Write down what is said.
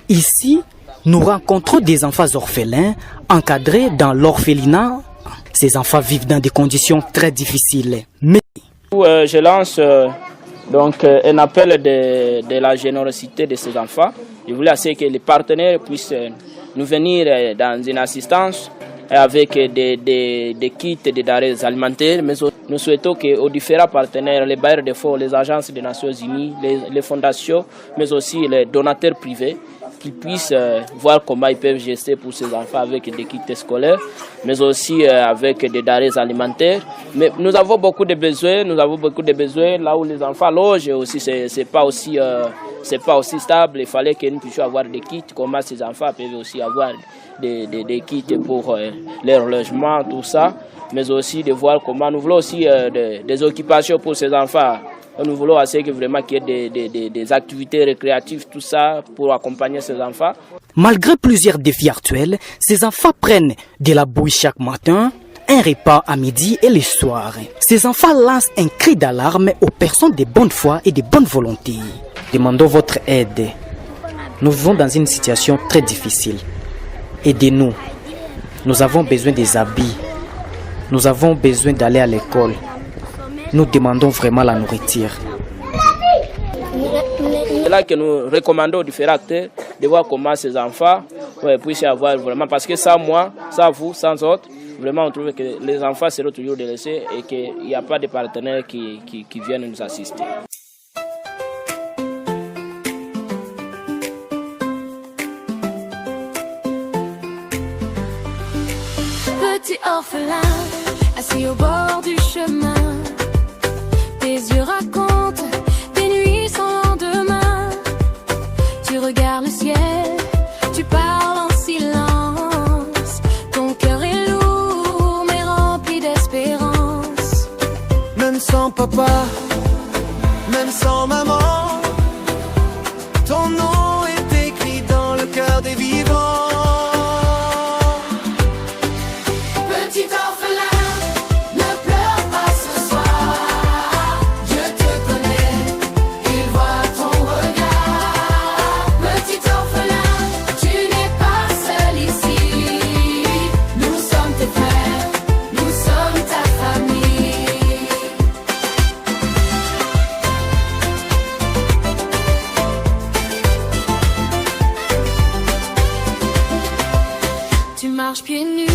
Ici, nous rencontrons des enfants orphelins encadrés dans l'orphelinat. Ces enfants vivent dans des conditions très difficiles. Mais je lance donc un appel de la générosité de ces enfants. Je voulais assez que les partenaires puissent nous venir dans une assistance avec des kits, des denrées alimentaires, mais nous souhaitons qu'aux différents partenaires, les bailleurs de fonds, les agences des Nations Unies, les fondations, mais aussi les donateurs privés, qu'ils puissent voir comment ils peuvent gester pour ces enfants avec des kits scolaires, mais aussi avec des denrées alimentaires. Mais nous avons beaucoup de besoins, là où les enfants logent aussi, c'est pas aussi stable. Il fallait que nous puissions avoir des kits, comment ces enfants peuvent aussi avoir des kits pour leur logement, tout ça, mais aussi de voir comment nous voulons aussi des occupations pour ces enfants. Nous voulons assez que vraiment qu'il y ait des activités récréatives, tout ça, pour accompagner ces enfants. Malgré plusieurs défis actuels, ces enfants prennent de la bouille chaque matin, un repas à midi et le soir. Ces enfants lancent un cri d'alarme aux personnes de bonne foi et de bonne volonté. Demandons votre aide. Nous vivons dans une situation très difficile. Aidez-nous. Nous avons besoin des habits. Nous avons besoin d'aller à l'école. Nous demandons vraiment la nourriture. C'est là que nous recommandons aux différents acteurs de voir comment ces enfants puissent avoir vraiment, parce que sans moi, sans vous, sans autres, vraiment on trouve que les enfants seront toujours délaissés et qu'il n'y a pas de partenaires qui viennent nous assister. Petit orphelin, assis au bord du chemin, tes yeux racontent des nuits sans lendemain. Tu regardes le ciel, tu parles en silence. Ton cœur est lourd mais rempli d'espérance. Même sans papa, même sans maman, ton nom est écrit dans le cœur des vivants. Tu marches pieds nus